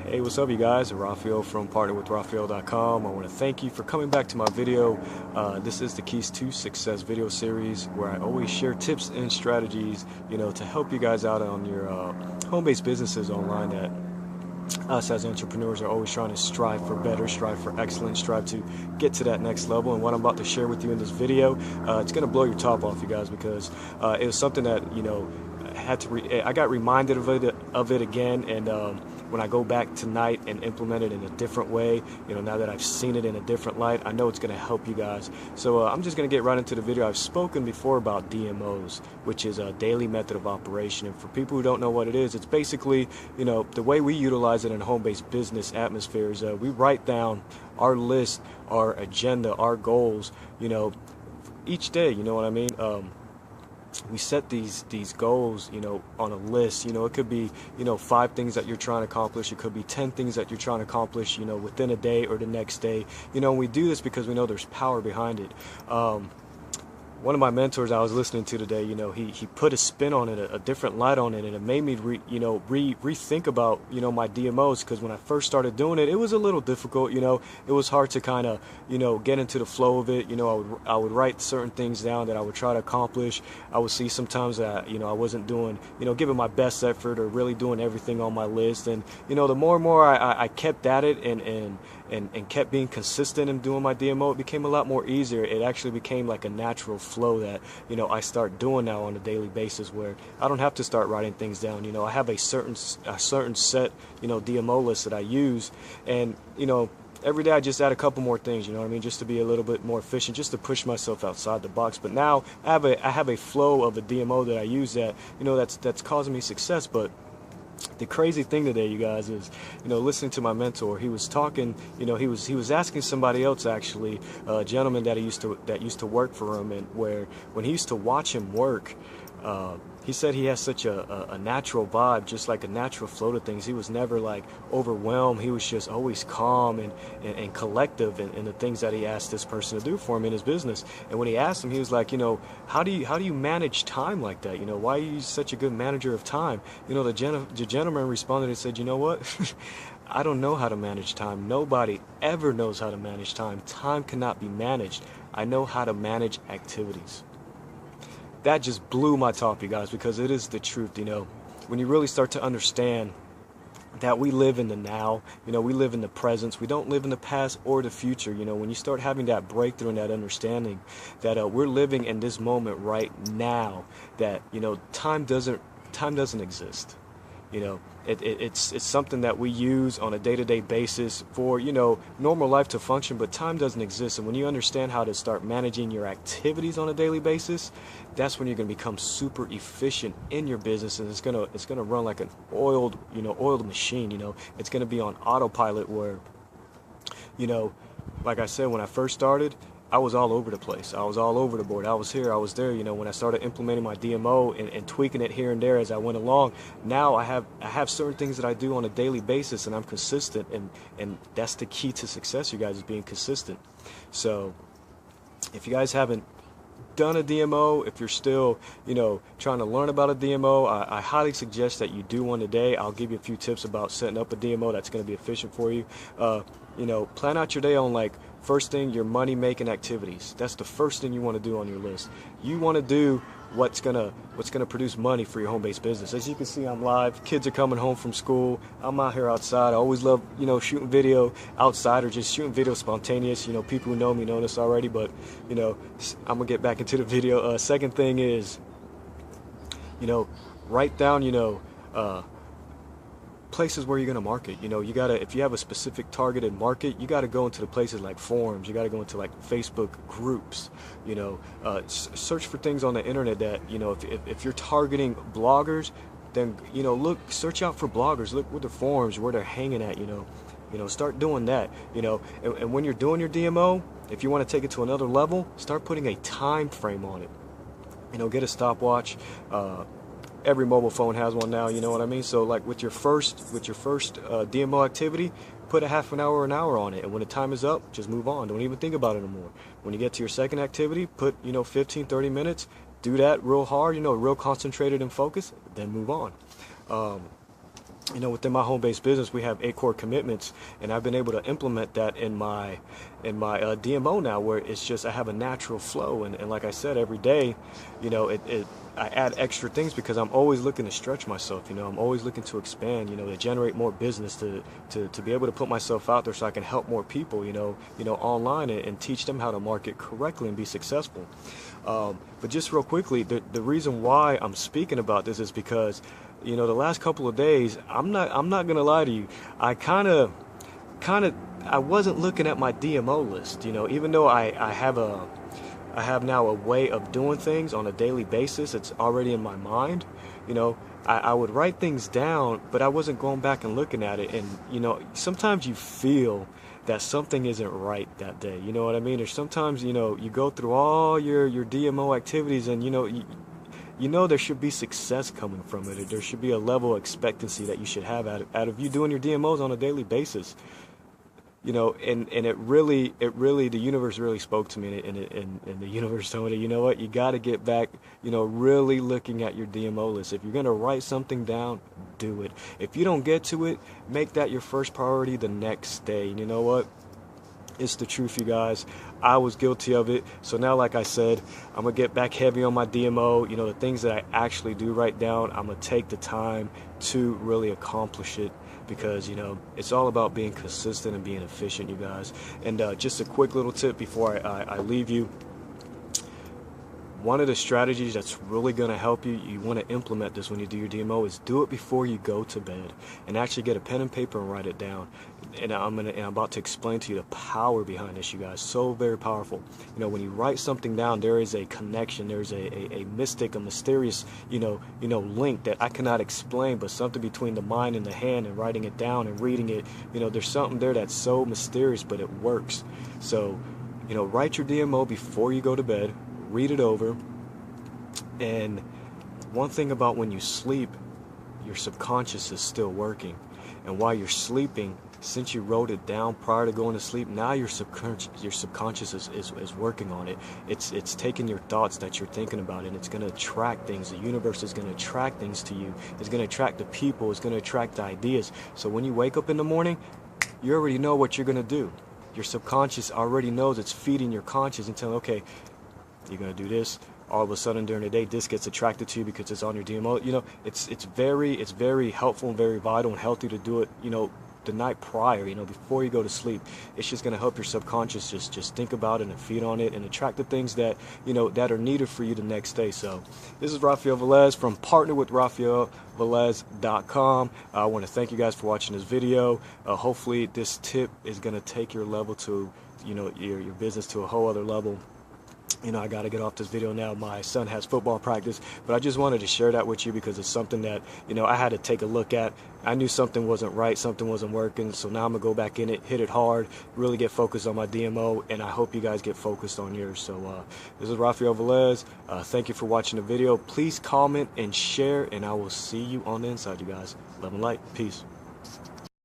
Hey, what's up, you guys? Rafael from partnerwithrafael.com. I want to thank you for coming back to my video. This is the Keys to Success video series where I always share tips and strategies, to help you guys out on your home-based businesses online that us as entrepreneurs are always trying to strive for better, strive for excellence, strive to get to that next level. And what I'm about to share with you in this video, it's going to blow your top off, you guys, because it was something that, I got reminded of it again, and when I go back tonight and implement it in a different way, now that I've seen it in a different light, I know it's going to help you guys. So I'm just going to get right into the video. I've spoken before about DMOs, which is a daily method of operation. And for people who don't know what it is, it's basically, the way we utilize it in a home-based business atmosphere is we write down our list, our agenda, our goals, each day, you know what I mean? We set these goals, on a list. It could be, 5 things that you're trying to accomplish. It could be 10 things that you're trying to accomplish, within a day or the next day. We do this because we know there's power behind it. One of my mentors I was listening to today, he put a spin on it, a different light on it, and it made me rethink about, my DMOs, because when I first started doing it, it was a little difficult, it was hard to kind of, get into the flow of it. I would write certain things down that I would try to accomplish. I would see sometimes that, I wasn't doing, giving my best effort or really doing everything on my list. And, the more and more I kept at it and kept being consistent in doing my DMO, it became a lot more easier. It actually became like a natural flow that, I start doing now on a daily basis, where I don't have to start writing things down. I have a certain set, DMO list that I use, and, every day I just add a couple more things, just to be a little bit more efficient, just to push myself outside the box. But now I have a flow of a DMO that I use that, that's causing me success. But the crazy thing today, you guys, is, listening to my mentor. He was talking, he was asking somebody else, actually, a gentleman that used to work for him, and when he used to watch him work, he said he has such a natural vibe, just like a natural flow to things. He was never like overwhelmed. He was just always calm and collective in the things that he asked this person to do for him in his business. And when he asked him, he was like, how do you manage time like that? Why are you such a good manager of time? The gentleman responded and said, you know what? I don't know how to manage time. Nobody ever knows how to manage time. Time cannot be managed. I know how to manage activities. That just blew my top, you guys, because it is the truth. When you really start to understand that we live in the now, we live in the present, we don't live in the past or the future. When you start having that breakthrough and that understanding that we're living in this moment right now, that time doesn't exist. It's something that we use on a day-to-day basis for, normal life to function, but time doesn't exist. And when you understand how to start managing your activities on a daily basis, that's when you're going to become super efficient in your business, and it's going to run like an oiled machine. It's going to be on autopilot, where, like I said, when I first started, I was all over the place. I was all over the board. I was here, I was there. When I started implementing my DMO and tweaking it here and there as I went along, now I have certain things that I do on a daily basis, and I'm consistent. And that's the key to success, you guys, is being consistent. So if you guys haven't done a DMO, if you're still, trying to learn about a DMO, I highly suggest that you do one today. I'll give you a few tips about setting up a DMO that's going to be efficient for you. Plan out your day on, like, first thing, your money-making activities. That's the first thing you want to do on your list. You want to do what's gonna produce money for your home-based business. As you can see, I'm live. Kids are coming home from school. I'm out here outside. I always love, shooting video outside, or just shooting video spontaneous. People who know me know this already, but, I'm gonna get back into the video. Second thing is, write down, places where you're going to market. You gotta, if you have a specific targeted market, you got to go into the places like forums. You got to go into like Facebook groups. Search for things on the internet that, if you're targeting bloggers, then search out for bloggers. Look where the forums, where they're hanging at. Start doing that. And when you're doing your DMO, if you want to take it to another level, start putting a time frame on it. Get a stopwatch. Every mobile phone has one now, you know what I mean? So like with your first DMO activity, put a half an hour or an hour on it, and when the time is up, just move on. Don't even think about it anymore. When you get to your second activity, put 15-30 minutes, do that real hard, real concentrated and focused, then move on. within my home-based business, we have 8 core commitments, and I've been able to implement that in my DMO now, where it's just I have a natural flow, and like I said, every day, I add extra things because I'm always looking to stretch myself. I'm always looking to expand. To generate more business, to be able to put myself out there so I can help more people. Online and teach them how to market correctly and be successful. But just real quickly, the reason why I'm speaking about this is because the last couple of days, I'm not gonna lie to you, I I wasn't looking at my DMO list, even though I have now a way of doing things on a daily basis. It's already in my mind. I would write things down, but I wasn't going back and looking at it. And sometimes you feel that something isn't right that day, you know what I mean? Or sometimes you go through all your DMO activities, and there should be success coming from it. There should be a level of expectancy that you should have out of you doing your DMOs on a daily basis. And it really, the universe really spoke to me, and the universe told me, you know what, you got to get back, really looking at your DMO list. If you're going to write something down, do it. If you don't get to it, make that your first priority the next day. And you know what? It's the truth, you guys. I was guilty of it. So now, like I said, I'm going to get back heavy on my DMO. The things that I actually do write down, I'm going to take the time to really accomplish it, because it's all about being consistent and being efficient, you guys. And just a quick little tip before I leave you. One of the strategies that's really going to help you want to implement this when you do your DMO, is do it before you go to bed, and actually get a pen and paper and write it down. And I'm about to explain to you the power behind this, you guys. So very powerful. When you write something down, there is a connection. There's a mysterious, link that I cannot explain, but something between the mind and the hand, and writing it down and reading it. There's something there that's so mysterious, but it works. So, write your DMO before you go to bed. Read it over. And one thing about when you sleep, your subconscious is still working. And while you're sleeping, since you wrote it down prior to going to sleep, now your subconscious is working on it. It's taking your thoughts that you're thinking about, and it's going to attract things. The universe is going to attract things to you. It's going to attract the people. It's going to attract the ideas. So when you wake up in the morning, you already know what you're going to do. Your subconscious already knows. It's feeding your conscious and telling, okay, you're going to do this. All of a sudden during the day, this gets attracted to you because it's on your DMO. It's very helpful and very vital and healthy to do it, the night prior, before you go to sleep. It's just going to help your subconscious just think about it and feed on it and attract the things that, that are needed for you the next day. So this is Rafael Velez from partnerwithrafaelvelez.com. I want to thank you guys for watching this video. Hopefully this tip is going to take your level to, your business to a whole other level. I got to get off this video now. My son has football practice, but I just wanted to share that with you because it's something that, I had to take a look at. I knew something wasn't right, something wasn't working, so now I'm going to go back in it, hit it hard, really get focused on my DMO, and I hope you guys get focused on yours. So this is Rafael Velez. Thank you for watching the video. Please comment and share, and I will see you on the inside, you guys. Love and light. Peace.